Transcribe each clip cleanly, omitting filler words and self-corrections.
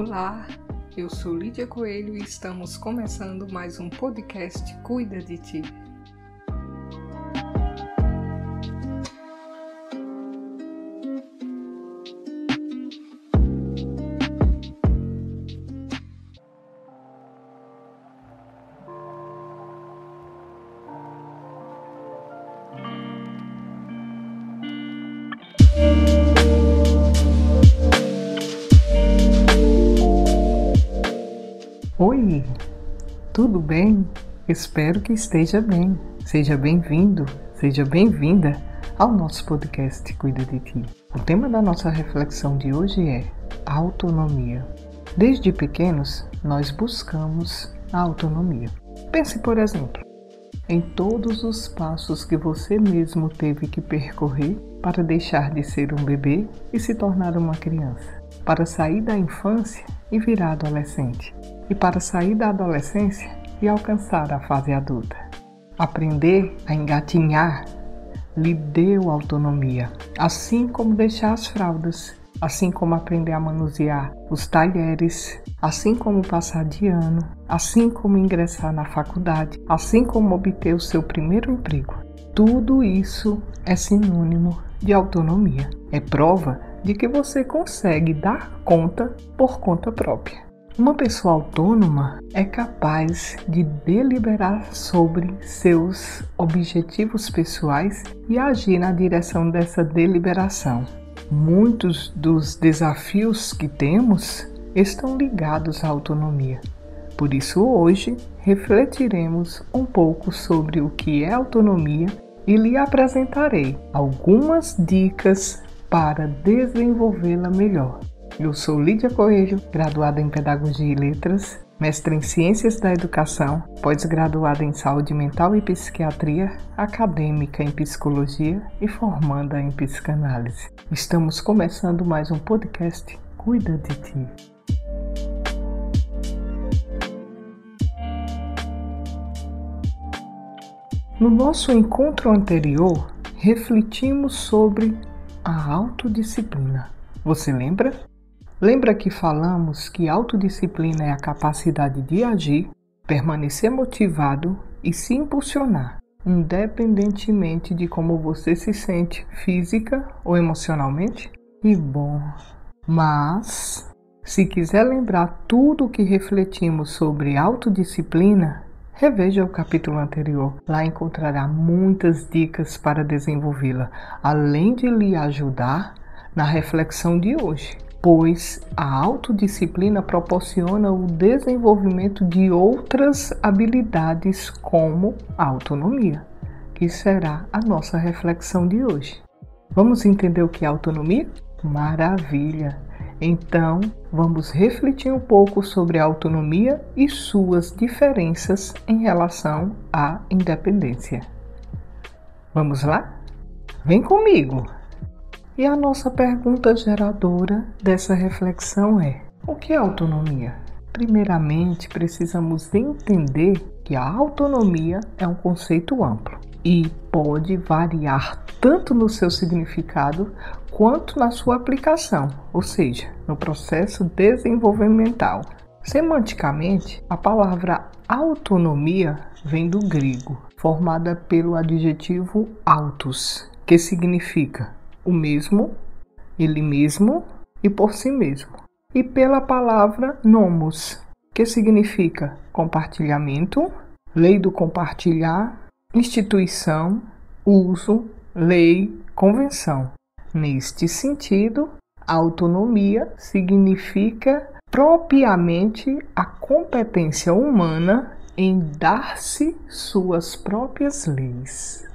Olá, eu sou Lídia Coelho e estamos começando mais um podcast Cuida de Ti. Oi, tudo bem? Espero que esteja bem. Seja bem-vindo, seja bem-vinda ao nosso podcast Cuida de Ti. O tema da nossa reflexão de hoje é autonomia. Desde pequenos, nós buscamos a autonomia. Pense, por exemplo, em todos os passos que você mesmo teve que percorrer para deixar de ser um bebê e se tornar uma criança, para sair da infância e virar adolescente, e para sair da adolescência e alcançar a fase adulta. Aprender a engatinhar lhe deu autonomia, assim como deixar as fraldas, assim como aprender a manusear os talheres, assim como passar de ano, assim como ingressar na faculdade, assim como obter o seu primeiro emprego. Tudo isso é sinônimo de autonomia. É prova de que você consegue dar conta por conta própria. Uma pessoa autônoma é capaz de deliberar sobre seus objetivos pessoais e agir na direção dessa deliberação. Muitos dos desafios que temos estão ligados à autonomia. Por isso, hoje, refletiremos um pouco sobre o que é autonomia e lhe apresentarei algumas dicas para desenvolvê-la melhor. Eu sou Lídia Coelho, graduada em Pedagogia e Letras, mestre em Ciências da Educação, pós-graduada em Saúde Mental e Psiquiatria, acadêmica em Psicologia e formanda em Psicanálise. Estamos começando mais um podcast Cuida de Ti. No nosso encontro anterior, refletimos sobre a autodisciplina. Você lembra? Lembra que falamos que autodisciplina é a capacidade de agir, permanecer motivado e se impulsionar, independentemente de como você se sente física ou emocionalmente? Que bom! Mas, se quiser lembrar tudo o que refletimos sobre autodisciplina, reveja o capítulo anterior. Lá encontrará muitas dicas para desenvolvê-la, além de lhe ajudar na reflexão de hoje. Pois a autodisciplina proporciona o desenvolvimento de outras habilidades como a autonomia, que será a nossa reflexão de hoje. Vamos entender o que é autonomia? Maravilha! Então, vamos refletir um pouco sobre a autonomia e suas diferenças em relação à independência. Vamos lá? Vem comigo! E a nossa pergunta geradora dessa reflexão é: o que é autonomia? Primeiramente, precisamos entender que a autonomia é um conceito amplo e pode variar tanto no seu significado quanto na sua aplicação, ou seja, no processo desenvolvimental. Semanticamente, a palavra autonomia vem do grego, formada pelo adjetivo autos, que significa o mesmo, ele mesmo e por si mesmo. E pela palavra nomos, que significa compartilhamento, lei do compartilhar, instituição, uso, lei, convenção. Neste sentido, autonomia significa propriamente a competência humana em dar-se suas próprias leis.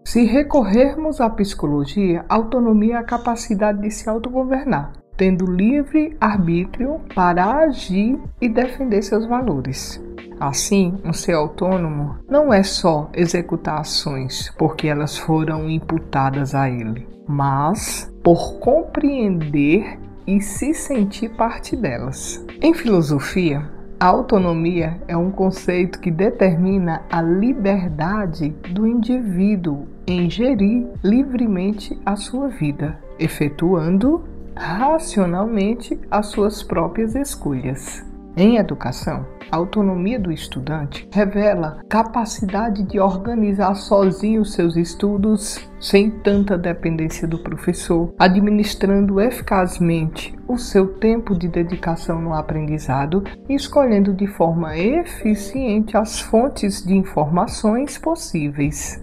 Se recorrermos à psicologia, autonomia é a capacidade de se autogovernar, tendo livre arbítrio para agir e defender seus valores. Assim, um ser autônomo não é só executar ações porque elas foram imputadas a ele, mas por compreender e se sentir parte delas. Em filosofia, a autonomia é um conceito que determina a liberdade do indivíduo em gerir livremente a sua vida, efetuando racionalmente as suas próprias escolhas. Em educação, a autonomia do estudante revela capacidade de organizar sozinho seus estudos sem tanta dependência do professor, administrando eficazmente o seu tempo de dedicação no aprendizado e escolhendo de forma eficiente as fontes de informações possíveis.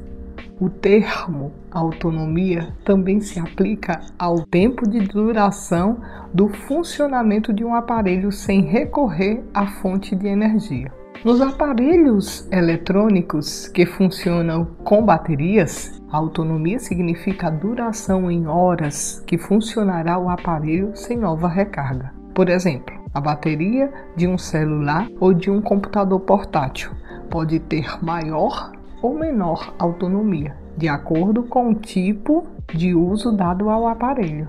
O termo autonomia também se aplica ao tempo de duração do funcionamento de um aparelho sem recorrer à fonte de energia. Nos aparelhos eletrônicos que funcionam com baterias, a autonomia significa a duração em horas que funcionará o aparelho sem nova recarga. Por exemplo, a bateria de um celular ou de um computador portátil pode ter maior ou menor autonomia, de acordo com o tipo de uso dado ao aparelho.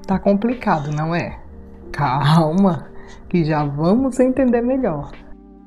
Tá complicado, não é? Calma, que já vamos entender melhor.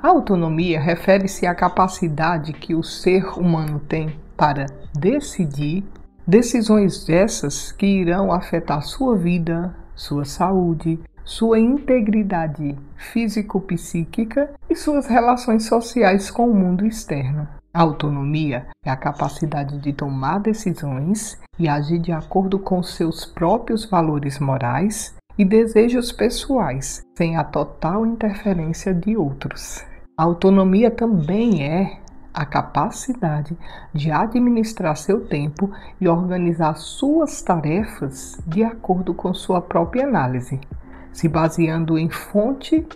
A autonomia refere-se à capacidade que o ser humano tem para decidir decisões essas que irão afetar sua vida, sua saúde, sua integridade físico-psíquica e suas relações sociais com o mundo externo. A autonomia é a capacidade de tomar decisões e agir de acordo com seus próprios valores morais e desejos pessoais, sem a total interferência de outros. A autonomia também é a capacidade de administrar seu tempo e organizar suas tarefas de acordo com sua própria análise, se baseando em fonte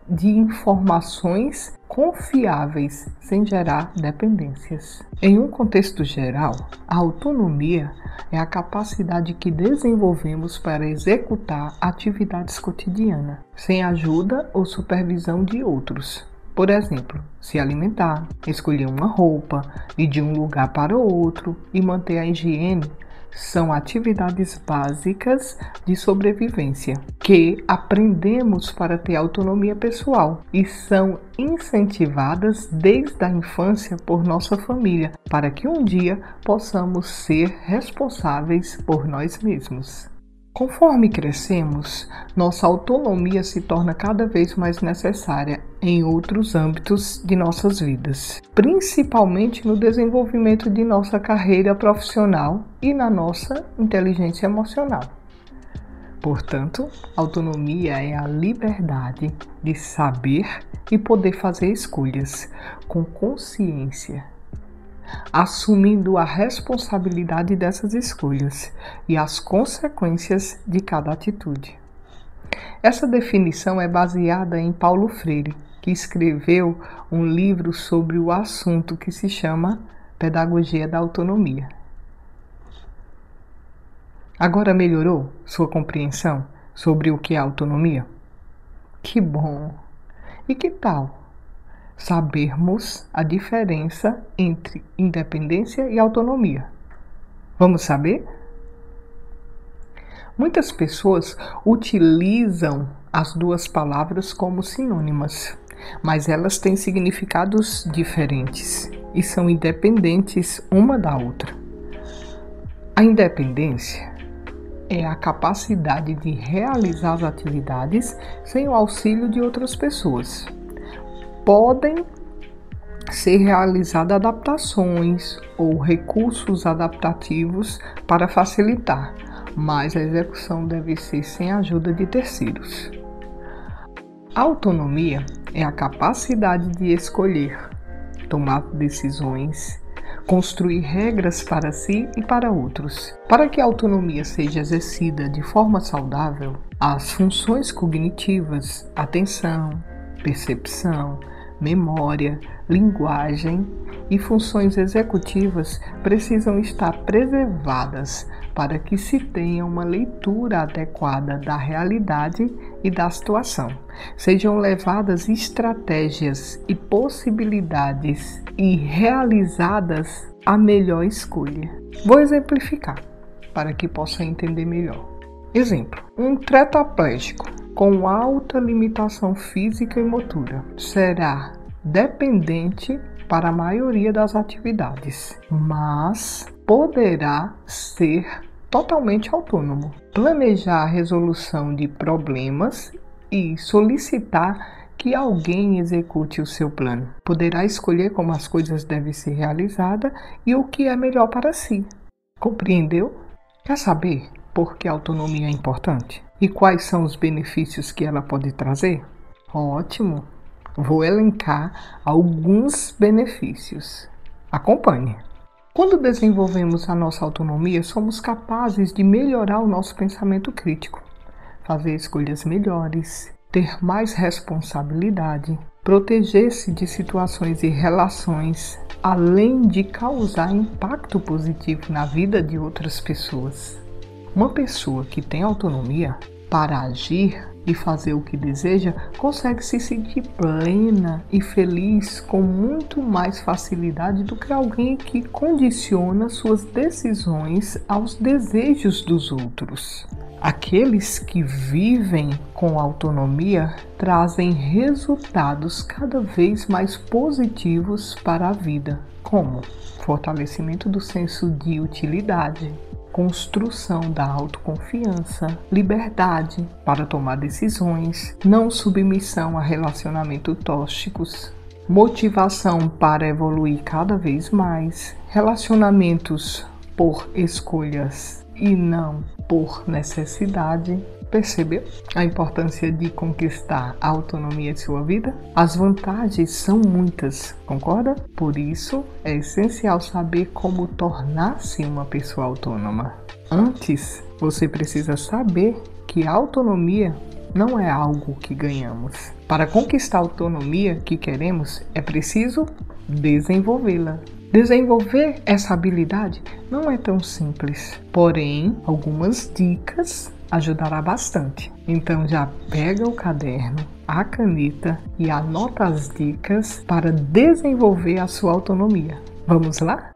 de informações confiáveis sem gerar dependências. Em um contexto geral, a autonomia é a capacidade que desenvolvemos para executar atividades cotidianas, sem ajuda ou supervisão de outros. Por exemplo, se alimentar, escolher uma roupa, ir de um lugar para outro e manter a higiene são atividades básicas de sobrevivência que aprendemos para ter autonomia pessoal e são incentivadas desde a infância por nossa família para que um dia possamos ser responsáveis por nós mesmos. Conforme crescemos, nossa autonomia se torna cada vez mais necessária em outros âmbitos de nossas vidas, principalmente no desenvolvimento de nossa carreira profissional e na nossa inteligência emocional. Portanto, autonomia é a liberdade de saber e poder fazer escolhas com consciência, assumindo a responsabilidade dessas escolhas e as consequências de cada atitude. Essa definição é baseada em Paulo Freire, que escreveu um livro sobre o assunto que se chama Pedagogia da Autonomia. Agora melhorou sua compreensão sobre o que é autonomia? Que bom! E que tal sabermos a diferença entre independência e autonomia? Vamos saber? Muitas pessoas utilizam as duas palavras como sinônimas, mas elas têm significados diferentes e são independentes uma da outra. A independência é a capacidade de realizar as atividades sem o auxílio de outras pessoas. Podem ser realizadas adaptações ou recursos adaptativos para facilitar, mas a execução deve ser sem a ajuda de terceiros. A autonomia é a capacidade de escolher, tomar decisões, construir regras para si e para outros. Para que a autonomia seja exercida de forma saudável, as funções cognitivas, atenção, percepção, memória, linguagem e funções executivas precisam estar preservadas para que se tenha uma leitura adequada da realidade e da situação. Sejam levadas estratégias e possibilidades e realizadas a melhor escolha. Vou exemplificar para que possa entender melhor. Exemplo: um tetraplégico com alta limitação física e motora será dependente para a maioria das atividades, mas poderá ser totalmente autônomo. Planejar a resolução de problemas e solicitar que alguém execute o seu plano. Poderá escolher como as coisas devem ser realizadas e o que é melhor para si. Compreendeu? Quer saber por que a autonomia é importante? E quais são os benefícios que ela pode trazer? Ótimo! Vou elencar alguns benefícios. Acompanhe. Quando desenvolvemos a nossa autonomia, somos capazes de melhorar o nosso pensamento crítico, fazer escolhas melhores, ter mais responsabilidade, proteger-se de situações e relações, além de causar impacto positivo na vida de outras pessoas. Uma pessoa que tem autonomia para agir e fazer o que deseja, consegue se sentir plena e feliz com muito mais facilidade do que alguém que condiciona suas decisões aos desejos dos outros. Aqueles que vivem com autonomia trazem resultados cada vez mais positivos para a vida, como fortalecimento do senso de utilidade, construção da autoconfiança, liberdade para tomar decisões, não submissão a relacionamentos tóxicos, motivação para evoluir cada vez mais, relacionamentos por escolhas e não por necessidade. Percebeu a importância de conquistar a autonomia de sua vida? As vantagens são muitas, concorda? Por isso, é essencial saber como tornar-se uma pessoa autônoma. Antes, você precisa saber que a autonomia não é algo que ganhamos. Para conquistar a autonomia que queremos, é preciso desenvolvê-la. Desenvolver essa habilidade não é tão simples, porém, algumas dicas ajudará bastante. Então já pega o caderno, a caneta e anota as dicas para desenvolver a sua autonomia. Vamos lá?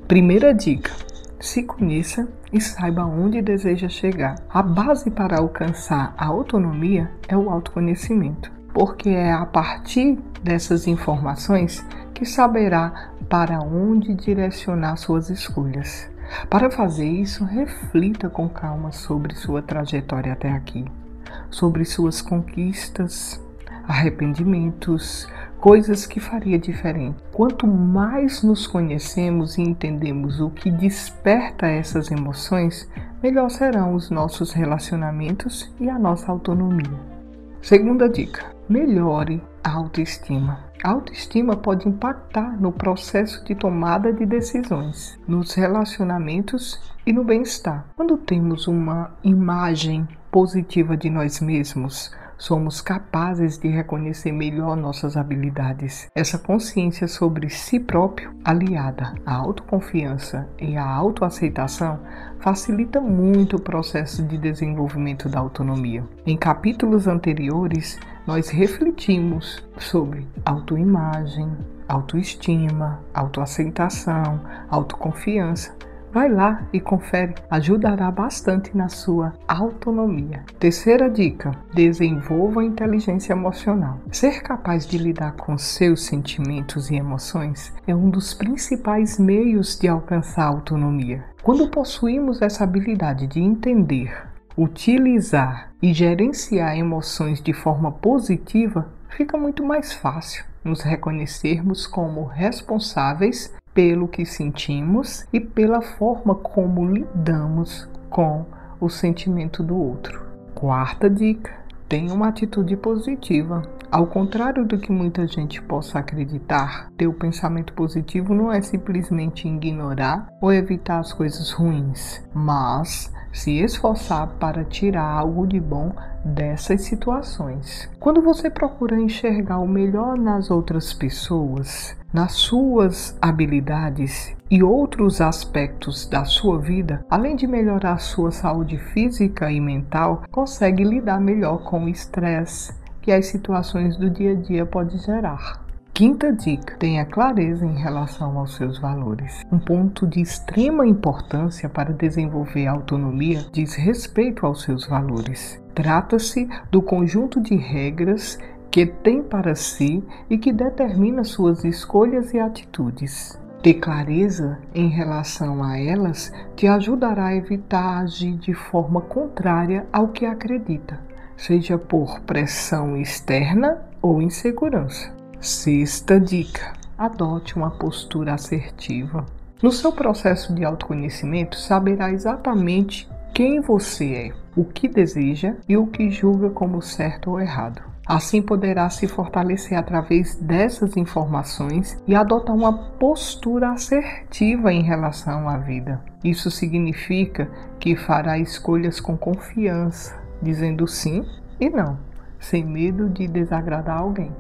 Primeira dica: se conheça e saiba onde deseja chegar. A base para alcançar a autonomia é o autoconhecimento, porque é a partir dessas informações que saberá para onde direcionar suas escolhas. Para fazer isso, reflita com calma sobre sua trajetória até aqui, sobre suas conquistas, arrependimentos, coisas que faria diferente. Quanto mais nos conhecemos e entendemos o que desperta essas emoções, melhor serão os nossos relacionamentos e a nossa autonomia. Segunda dica: melhore a autoestima. A autoestima pode impactar no processo de tomada de decisões, nos relacionamentos e no bem-estar. Quando temos uma imagem positiva de nós mesmos, somos capazes de reconhecer melhor nossas habilidades. Essa consciência sobre si próprio, aliada à autoconfiança e à autoaceitação, facilita muito o processo de desenvolvimento da autonomia. Em capítulos anteriores, nós refletimos sobre autoimagem, autoestima, autoaceitação, autoconfiança. Vai lá e confere, ajudará bastante na sua autonomia. Terceira dica: desenvolva a inteligência emocional. Ser capaz de lidar com seus sentimentos e emoções é um dos principais meios de alcançar a autonomia. Quando possuímos essa habilidade de entender, utilizar e gerenciar emoções de forma positiva, fica muito mais fácil nos reconhecermos como responsáveis pelo que sentimos e pela forma como lidamos com o sentimento do outro. Quarta dica: tenha uma atitude positiva. Ao contrário do que muita gente possa acreditar, ter o pensamento positivo não é simplesmente ignorar ou evitar as coisas ruins, mas se esforçar para tirar algo de bom dessas situações. Quando você procura enxergar o melhor nas outras pessoas, nas suas habilidades e outros aspectos da sua vida, além de melhorar sua saúde física e mental, consegue lidar melhor com o estresse que as situações do dia a dia podem gerar. Quinta dica: tenha clareza em relação aos seus valores. Um ponto de extrema importância para desenvolver a autonomia diz respeito aos seus valores. Trata-se do conjunto de regras que tem para si e que determina suas escolhas e atitudes. Ter clareza em relação a elas te ajudará a evitar agir de forma contrária ao que acredita, seja por pressão externa ou insegurança. Sexta dica: adote uma postura assertiva. No seu processo de autoconhecimento, saberá exatamente quem você é, o que deseja e o que julga como certo ou errado. Assim poderá se fortalecer através dessas informações e adotar uma postura assertiva em relação à vida. Isso significa que fará escolhas com confiança, dizendo sim e não, sem medo de desagradar alguém.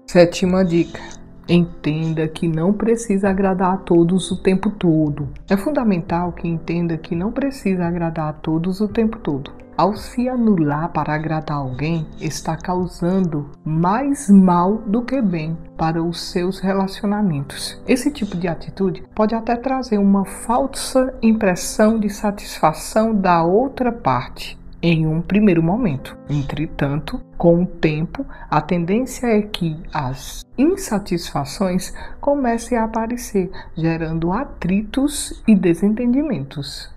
Sétima dica: entenda que não precisa agradar a todos o tempo todo. É fundamental que entenda que não precisa agradar a todos o tempo todo. Ao se anular para agradar alguém, está causando mais mal do que bem para os seus relacionamentos. Esse tipo de atitude pode até trazer uma falsa impressão de satisfação da outra parte em um primeiro momento. Entretanto, com o tempo, a tendência é que as insatisfações comecem a aparecer, gerando atritos e desentendimentos.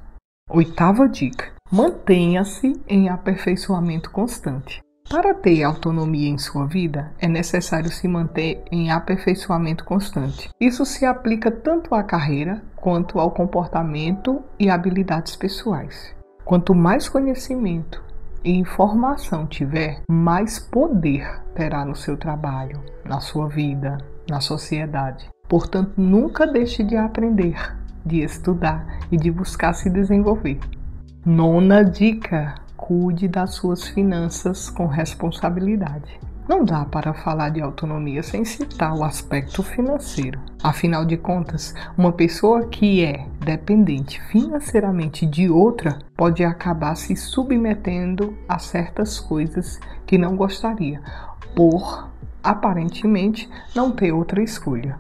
Oitava dica: mantenha-se em aperfeiçoamento constante. Para ter autonomia em sua vida, é necessário se manter em aperfeiçoamento constante. Isso se aplica tanto à carreira quanto ao comportamento e habilidades pessoais. Quanto mais conhecimento e informação tiver, mais poder terá no seu trabalho, na sua vida, na sociedade. Portanto, nunca deixe de aprender, de estudar e de buscar se desenvolver. Nona dica: cuide das suas finanças com responsabilidade. Não dá para falar de autonomia sem citar o aspecto financeiro. Afinal de contas, uma pessoa que é dependente financeiramente de outra pode acabar se submetendo a certas coisas que não gostaria, por aparentemente não ter outra escolha.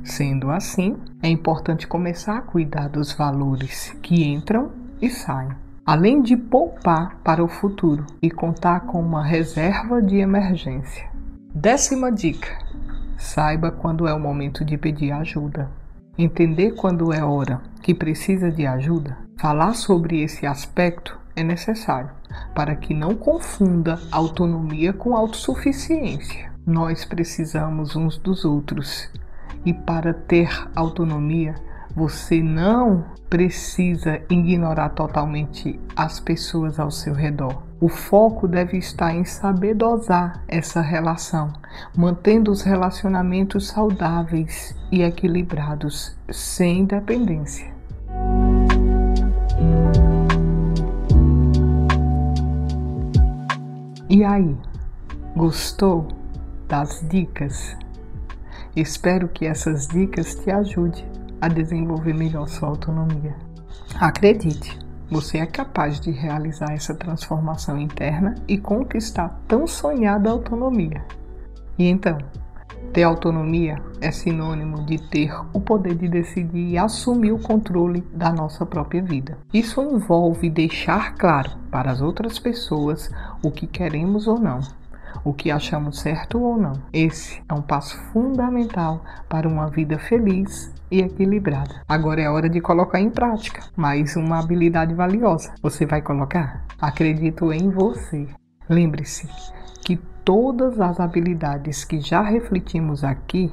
Sendo assim, é importante começar a cuidar dos valores que entram e saem, além de poupar para o futuro e contar com uma reserva de emergência. Décima dica: saiba quando é o momento de pedir ajuda. Entender quando é hora que precisa de ajuda, falar sobre esse aspecto é necessário para que não confunda autonomia com autossuficiência. Nós precisamos uns dos outros e para ter autonomia, você não precisa ignorar totalmente as pessoas ao seu redor. O foco deve estar em saber dosar essa relação, mantendo os relacionamentos saudáveis e equilibrados, sem dependência. E aí, gostou das dicas? Espero que essas dicas te ajudem a desenvolver melhor sua autonomia. Acredite, você é capaz de realizar essa transformação interna e conquistar tão sonhada autonomia. E então, ter autonomia é sinônimo de ter o poder de decidir e assumir o controle da nossa própria vida. Isso envolve deixar claro para as outras pessoas o que queremos ou não, o que achamos certo ou não. Esse é um passo fundamental para uma vida feliz e equilibrada. Agora é hora de colocar em prática mais uma habilidade valiosa. Você vai colocar? Acredito em você. Lembre-se que todas as habilidades que já refletimos aqui,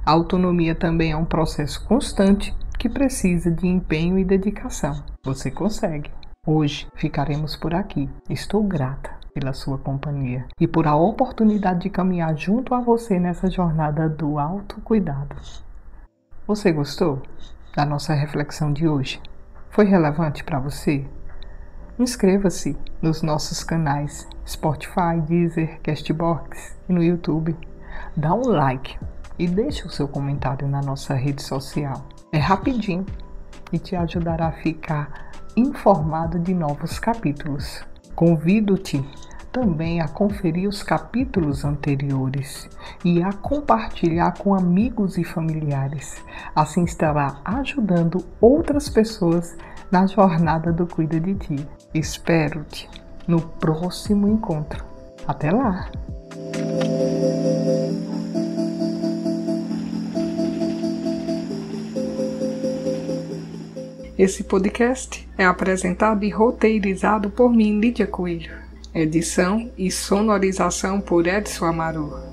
a autonomia também é um processo constante que precisa de empenho e dedicação. Você consegue. Hoje ficaremos por aqui. Estou grata pela sua companhia e por a oportunidade de caminhar junto a você nessa jornada do autocuidado. Você gostou da nossa reflexão de hoje? Foi relevante para você? Inscreva-se nos nossos canais Spotify, Deezer, Castbox e no YouTube. Dá um like e deixe o seu comentário na nossa rede social. É rapidinho e te ajudará a ficar informado de novos capítulos. Convido-te também a conferir os capítulos anteriores e a compartilhar com amigos e familiares. Assim estará ajudando outras pessoas na jornada do Cuida de Ti. Espero-te no próximo encontro. Até lá! Esse podcast é apresentado e roteirizado por mim, Lídia Coelho. Edição e sonorização por Edson Amaru.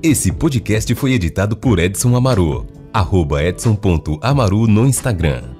Esse podcast foi editado por Edson Amaru, @edson.amaru no Instagram.